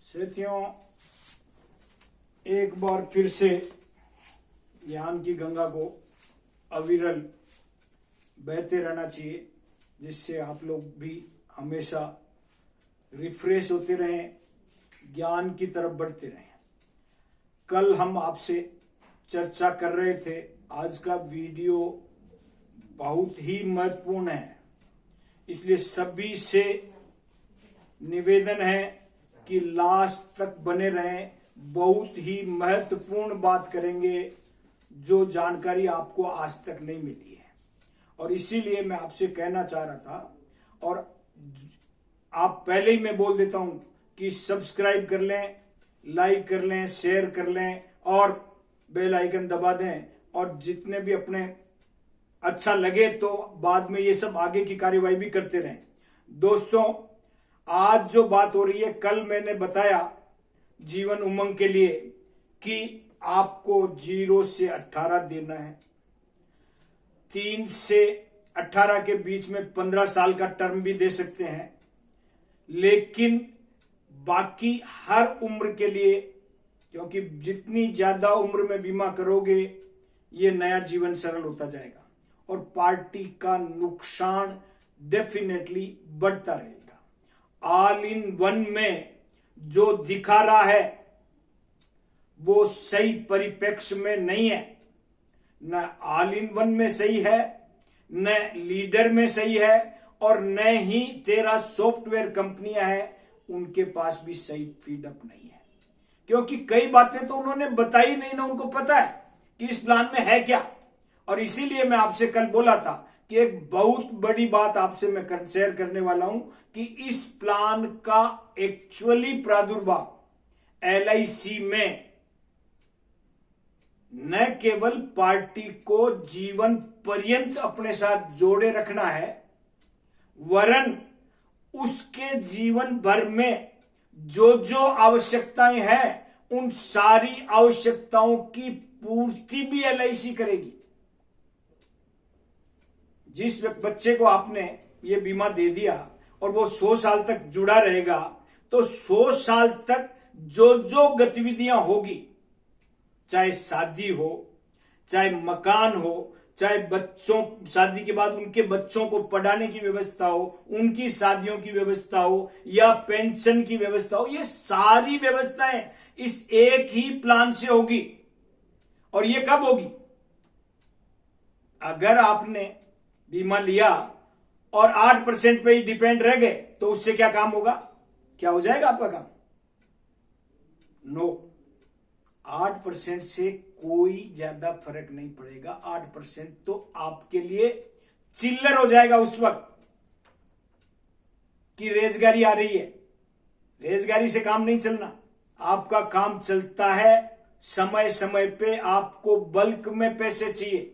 साथियों, एक बार फिर से ज्ञान की गंगा को अविरल बहते रहना चाहिए, जिससे आप लोग भी हमेशा रिफ्रेश होते रहें, ज्ञान की तरफ बढ़ते रहें। कल हम आपसे चर्चा कर रहे थे, आज का वीडियो बहुत ही महत्वपूर्ण है, इसलिए सभी से निवेदन है कि लास्ट तक बने रहें। बहुत ही महत्वपूर्ण बात करेंगे जो जानकारी आपको आज तक नहीं मिली है, और इसीलिए मैं आपसे कहना चाह रहा था, और आप पहले ही मैं बोल देता हूं कि सब्सक्राइब कर लें, लाइक कर लें, शेयर कर लें और बेल आइकन दबा दें। और जितने भी अपने अच्छा लगे तो बाद में ये सब आगे की कार्यवाही भी करते रहें। दोस्तों, आज जो बात हो रही है, कल मैंने बताया जीवन उमंग के लिए कि आपको 0 से 18 देना है। 3 से 18 के बीच में 15 साल का टर्म भी दे सकते हैं, लेकिन बाकी हर उम्र के लिए, क्योंकि जितनी ज्यादा उम्र में बीमा करोगे ये नया जीवन सरल होता जाएगा और पार्टी का नुकसान डेफिनेटली बढ़ता रहेगा। ऑल इन वन में जो दिखा रहा है वो सही परिप्रेक्ष्य में नहीं है, न ऑल इन वन में सही है, न लीडर में सही है, और न ही 13 सॉफ्टवेयर कंपनियां हैं उनके पास भी सही फीडअप नहीं है, क्योंकि कई बातें तो उन्होंने बताई नहीं ना, उनको पता है कि इस प्लान में है क्या। और इसीलिए मैं आपसे कल बोला था कि एक बहुत बड़ी बात आपसे मैं शेयर करने वाला हूं कि इस प्लान का एक्चुअली प्रादुर्भाव LIC में न केवल पार्टी को जीवन पर्यंत अपने साथ जोड़े रखना है, वरन उसके जीवन भर में जो जो आवश्यकताएं हैं उन सारी आवश्यकताओं की पूर्ति भी LIC करेगी। जिस बच्चे को आपने ये बीमा दे दिया और वो 100 साल तक जुड़ा रहेगा, तो 100 साल तक जो जो गतिविधियां होगी, चाहे शादी हो, चाहे मकान हो, चाहे बच्चों शादी के बाद उनके बच्चों को पढ़ाने की व्यवस्था हो, उनकी शादियों की व्यवस्था हो या पेंशन की व्यवस्था हो, ये सारी व्यवस्थाएं इस एक ही प्लान से होगी। और ये कब होगी? अगर आपने बीमा लिया और 8% पे ही डिपेंड रह गए तो उससे क्या काम होगा? क्या हो जाएगा आपका काम? नो, 8% से कोई ज्यादा फर्क नहीं पड़ेगा। 8% तो आपके लिए चिल्लर हो जाएगा उस वक्त कि रेजगारी आ रही है। रेजगारी से काम नहीं चलना, आपका काम चलता है समय समय पे आपको बल्क में पैसे चाहिए।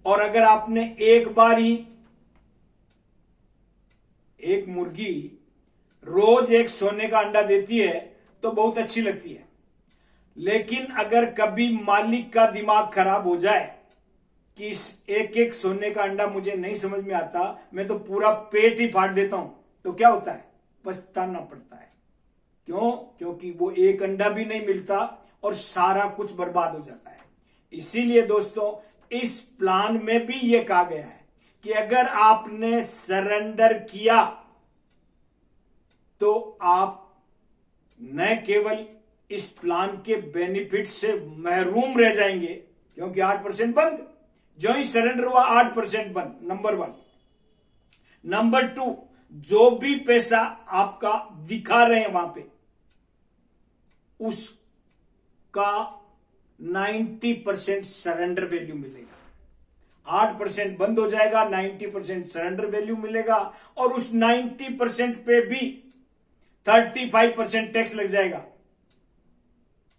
और अगर आपने एक बार ही, एक मुर्गी रोज एक सोने का अंडा देती है तो बहुत अच्छी लगती है, लेकिन अगर कभी मालिक का दिमाग खराब हो जाए कि इस एक एक सोने का अंडा मुझे नहीं समझ में आता, मैं तो पूरा पेट ही फाड़ देता हूं, तो क्या होता है? पछताना पड़ता है। क्यों? क्योंकि वो एक अंडा भी नहीं मिलता और सारा कुछ बर्बाद हो जाता है। इसीलिए दोस्तों, इस प्लान में भी यह कहा गया है कि अगर आपने सरेंडर किया तो आप न केवल इस प्लान के बेनिफिट से महरूम रह जाएंगे, क्योंकि 8% बंद, जो ही सरेंडर हुआ 8% बंद, नंबर 1। नंबर 2, जो भी पैसा आपका दिखा रहे हैं वहां पे, उसका 90% सरेंडर वैल्यू मिलेगा। 8% बंद हो जाएगा, 90% सरेंडर वैल्यू मिलेगा, और उस 90% पे भी 35% टैक्स लग जाएगा।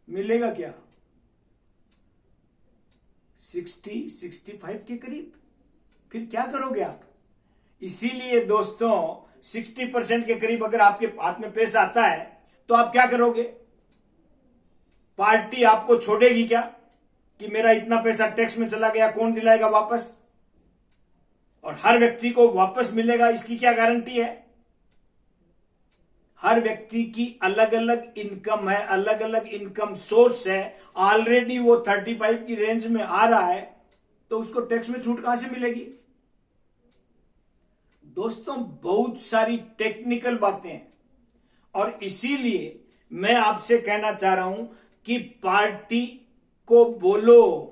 मिलेगा क्या? 60-65 के करीब। फिर क्या करोगे आप? इसीलिए दोस्तों, 60% के करीब अगर आपके हाथ में पैसा आता है तो आप क्या करोगे? पार्टी आपको छोड़ेगी क्या कि मेरा इतना पैसा टैक्स में चला गया, कौन दिलाएगा वापस? और हर व्यक्ति को वापस मिलेगा, इसकी क्या गारंटी है? हर व्यक्ति की अलग अलग इनकम है, अलग अलग इनकम सोर्स है, ऑलरेडी वो 35 की रेंज में आ रहा है, तो उसको टैक्स में छूट कहां से मिलेगी? दोस्तों, बहुत सारी टेक्निकल बातें हैं और इसीलिए मैं आपसे कहना चाह रहा हूं कि पार्टी को बोलो,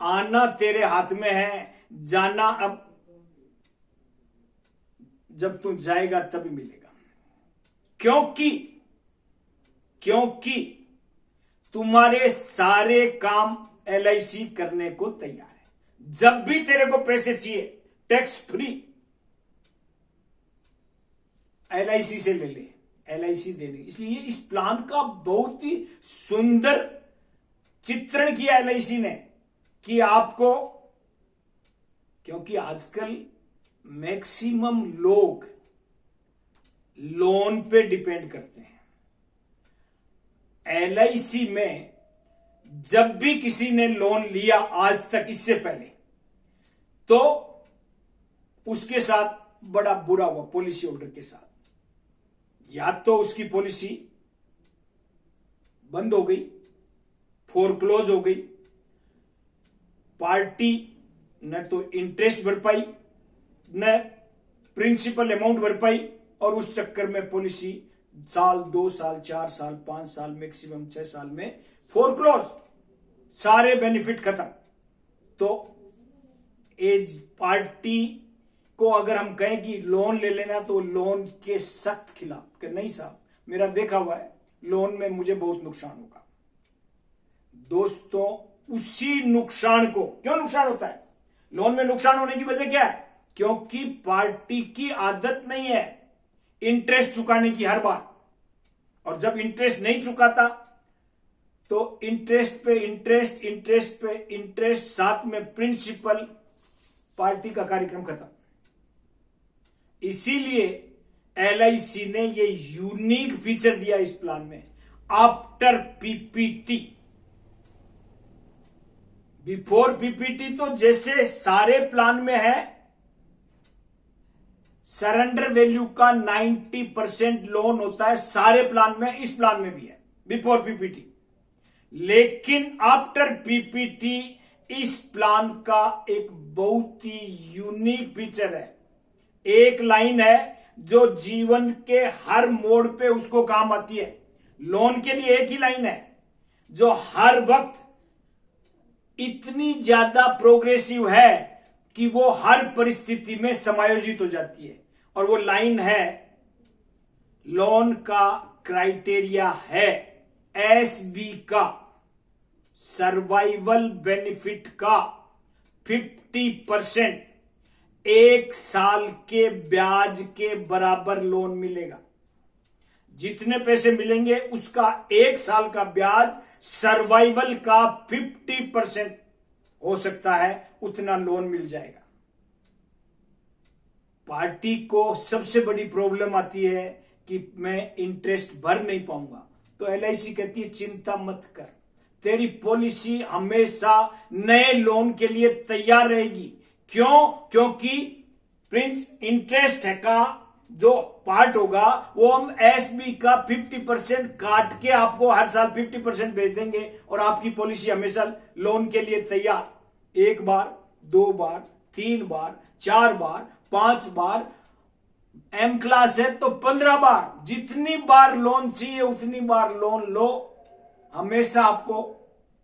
आना तेरे हाथ में है, जाना अब जब तू जाएगा तभी मिलेगा। क्योंकि तुम्हारे सारे काम LIC करने को तैयार है। जब भी तेरे को पैसे चाहिए टैक्स फ्री LIC से ले ले, LIC देने। इसलिए इस प्लान का बहुत ही सुंदर चित्रण किया LIC ने कि आपको, क्योंकि आजकल मैक्सिमम लोग लोन पे डिपेंड करते हैं। LIC में जब भी किसी ने लोन लिया आज तक, इससे पहले, तो उसके साथ बड़ा बुरा हुआ पॉलिसी होल्डर के साथ। या तो उसकी पॉलिसी बंद हो गई, फोरक्लोज हो गई, पार्टी न तो इंटरेस्ट भर पाई न प्रिंसिपल अमाउंट भर पाई, और उस चक्कर में पॉलिसी साल, 2 साल, 4 साल, 5 साल, मैक्सिमम 6 साल में फोरक्लोज, सारे बेनिफिट खत्म। तो एज पार्टी को अगर हम कहें कि लोन ले लेना, तो लोन के सख्त खिलाफ कि नहीं साहब, मेरा देखा हुआ है, लोन में मुझे बहुत नुकसान होगा। दोस्तों, उसी नुकसान को, क्यों नुकसान होता है? लोन में नुकसान होने की वजह क्या है? क्योंकि पार्टी की आदत नहीं है इंटरेस्ट चुकाने की हर बार, और जब इंटरेस्ट नहीं चुकाता तो इंटरेस्ट पे इंटरेस्ट, इंटरेस्ट पे इंटरेस्ट, साथ में प्रिंसिपल, पार्टी का कार्यक्रम खत्म। इसीलिए LIC ने ये यूनिक फीचर दिया इस प्लान में, आफ्टर PPT। बिफोर PPT तो जैसे सारे प्लान में है, सरेंडर वैल्यू का 90% लोन होता है सारे प्लान में, इस प्लान में भी है बिफोर PPT। लेकिन आफ्टर PPT इस प्लान का एक बहुत ही यूनिक फीचर है, एक लाइन है जो जीवन के हर मोड़ पे उसको काम आती है। लोन के लिए एक ही लाइन है जो हर वक्त इतनी ज्यादा प्रोग्रेसिव है कि वो हर परिस्थिति में समायोजित हो जाती है, और वो लाइन है, लोन का क्राइटेरिया है SB का, सर्वाइवल बेनिफिट का 50%, 1 साल के ब्याज के बराबर लोन मिलेगा। जितने पैसे मिलेंगे उसका 1 साल का ब्याज सर्वाइवल का 50% हो सकता है, उतना लोन मिल जाएगा। पार्टी को सबसे बड़ी प्रॉब्लम आती है कि मैं इंटरेस्ट भर नहीं पाऊंगा, तो LIC कहती है चिंता मत कर, तेरी पॉलिसी हमेशा नए लोन के लिए तैयार रहेगी। क्यों? क्योंकि प्रिंस इंटरेस्ट का जो पार्ट होगा वो हम SB का 50% काट के आपको हर साल 50% भेज देंगे, और आपकी पॉलिसी हमेशा लोन के लिए तैयार। 1 बार, 2 बार, 3 बार, 4 बार, 5 बार, M क्लास है तो 15 बार, जितनी बार लोन चाहिए उतनी बार लोन लो। हमेशा आपको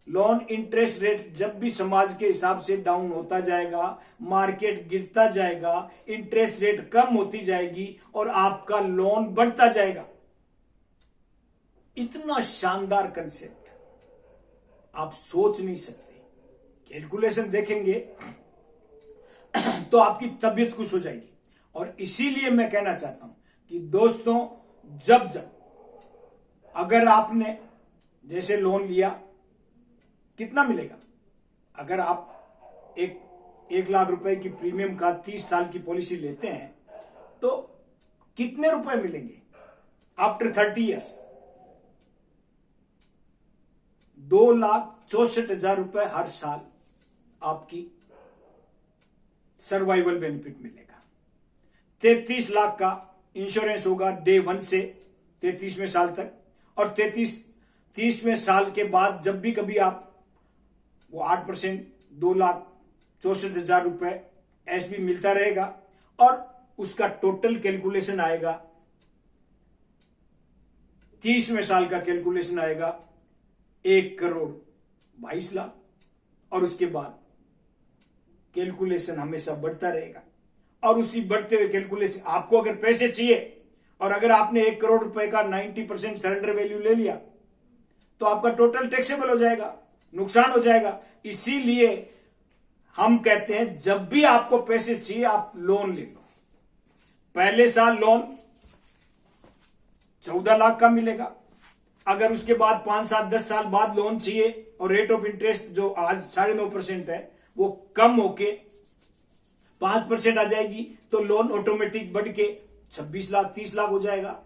लोन इंटरेस्ट रेट जब भी समाज के हिसाब से डाउन होता जाएगा, मार्केट गिरता जाएगा, इंटरेस्ट रेट कम होती जाएगी और आपका लोन बढ़ता जाएगा। इतना शानदार कंसेप्ट आप सोच नहीं सकते। कैलकुलेशन देखेंगे तो आपकी तबीयत खुश हो जाएगी। और इसीलिए मैं कहना चाहता हूं कि दोस्तों, जब अगर आपने जैसे लोन लिया, कितना मिलेगा? अगर आप 1 लाख रुपए की प्रीमियम का 30 साल की पॉलिसी लेते हैं तो कितने रुपए मिलेंगे आफ्टर 30 ईयर्स? 2,64,000 रुपए हर साल आपकी सर्वाइवल बेनिफिट मिलेगा। 33 लाख का इंश्योरेंस होगा डे 1 से, 33वें साल तक, और 30वें साल के बाद जब भी कभी आप वो 8% 2,64,000 रुपए एसबी मिलता रहेगा, और उसका टोटल कैलकुलेशन आएगा 30वें साल का कैलकुलेशन आएगा 1,22,00,000, और उसके बाद कैलकुलेशन हमेशा बढ़ता रहेगा। और उसी बढ़ते हुए कैलकुलेशन, आपको अगर पैसे चाहिए और अगर आपने 1 करोड़ रुपए का 90% सरेंडर वैल्यू ले लिया तो आपका टोटल टैक्सेबल हो जाएगा, नुकसान हो जाएगा। इसीलिए हम कहते हैं जब भी आपको पैसे चाहिए आप लोन ले लो। पहले साल लोन 14 लाख का मिलेगा, अगर उसके बाद 5, 7, 10 साल बाद लोन चाहिए और रेट ऑफ इंटरेस्ट जो आज 9.5% है वो कम होके 5% आ जाएगी, तो लोन ऑटोमेटिक बढ़ के 26 लाख 30 लाख हो जाएगा,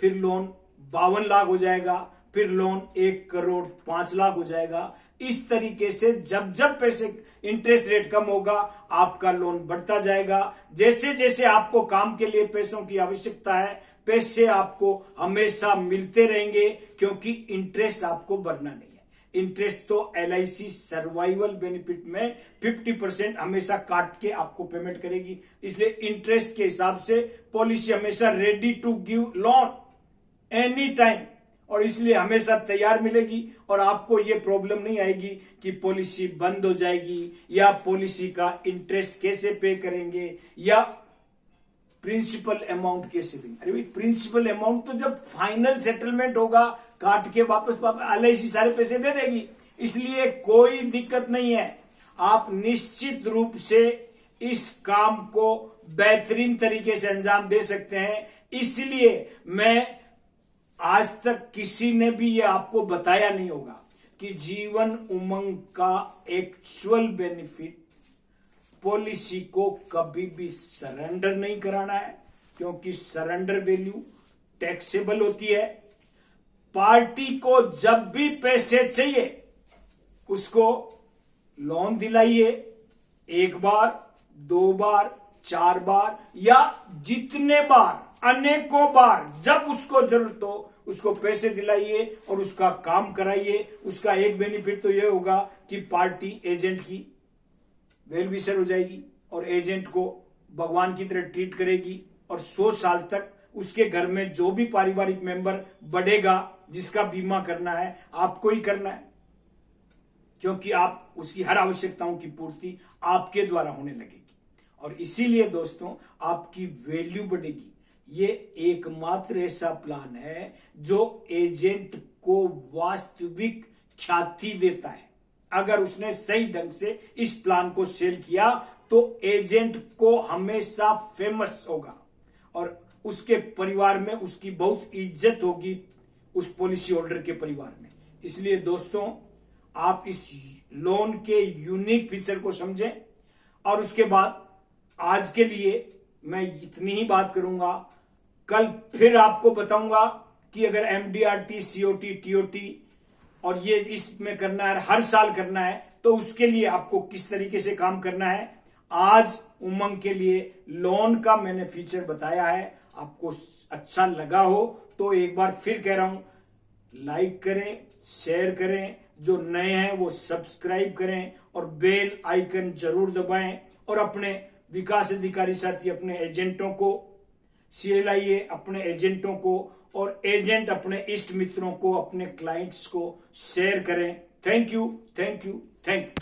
फिर लोन 52 लाख हो जाएगा, फिर लोन 1,05,00,000 हो जाएगा। इस तरीके से जब जब पैसे इंटरेस्ट रेट कम होगा आपका लोन बढ़ता जाएगा। जैसे जैसे आपको काम के लिए पैसों की आवश्यकता है, पैसे आपको हमेशा मिलते रहेंगे, क्योंकि इंटरेस्ट आपको भरना नहीं है। इंटरेस्ट तो LIC सर्वाइवल बेनिफिट में 50% हमेशा काट के आपको पेमेंट करेगी, इसलिए इंटरेस्ट के हिसाब से पॉलिसी हमेशा ready to give loan any time, और इसलिए हमेशा तैयार मिलेगी। और आपको ये प्रॉब्लम नहीं आएगी कि पॉलिसी बंद हो जाएगी या पॉलिसी का इंटरेस्ट कैसे पे करेंगे या प्रिंसिपल अमाउंट कैसे देंगे। अरे भाई, प्रिंसिपल अमाउंट तो जब फाइनल सेटलमेंट होगा काट के वापस LIC सारे पैसे दे देगी, इसलिए कोई दिक्कत नहीं है। आप निश्चित रूप से इस काम को बेहतरीन तरीके से अंजाम दे सकते हैं। इसलिए मैं आज तक किसी ने भी ये आपको बताया नहीं होगा कि जीवन उमंग का एक्चुअल बेनिफिट पॉलिसी को कभी भी सरेंडर नहीं कराना है, क्योंकि सरेंडर वैल्यू टैक्सेबल होती है। पार्टी को जब भी पैसे चाहिए उसको लोन दिलाइए, 1 बार 2 बार 4 बार या जितने बार, अनेकों बार, जब उसको जरूरत हो उसको पैसे दिलाइए और उसका काम कराइए। उसका एक बेनिफिट तो यह होगा कि पार्टी एजेंट की वेल विशर हो जाएगी और एजेंट को भगवान की तरह ट्रीट करेगी, और 100 साल तक उसके घर में जो भी पारिवारिक मेंबर बढ़ेगा, जिसका बीमा करना है आपको ही करना है, क्योंकि आप उसकी हर आवश्यकताओं की पूर्ति आपके द्वारा होने लगेगी। और इसीलिए दोस्तों आपकी वैल्यू बढ़ेगी। ये एकमात्र ऐसा प्लान है जो एजेंट को वास्तविक ख्याति देता है। अगर उसने सही ढंग से इस प्लान को सेल किया तो एजेंट को हमेशा फेमस होगा और उसके परिवार में उसकी बहुत इज्जत होगी, उस पॉलिसी होल्डर के परिवार में। इसलिए दोस्तों आप इस लोन के यूनिक फीचर को समझें। और उसके बाद आज के लिए मैं इतनी ही बात करूंगा। कल फिर आपको बताऊंगा कि अगर MDRT, COT, TOT और ये इसमें करना है, हर साल करना है, तो उसके लिए आपको किस तरीके से काम करना है। आज उमंग के लिए लोन का मैंने फीचर बताया है। आपको अच्छा लगा हो तो एक बार फिर कह रहा हूं, लाइक करें, शेयर करें, जो नए हैं वो सब्सक्राइब करें और बेल आइकन जरूर दबाएं। और अपने विकास अधिकारी साथी, अपने एजेंटों को CLIA अपने एजेंटों को, और एजेंट अपने इष्ट मित्रों को, अपने क्लाइंट्स को शेयर करें। Thank you, thank you, thank you.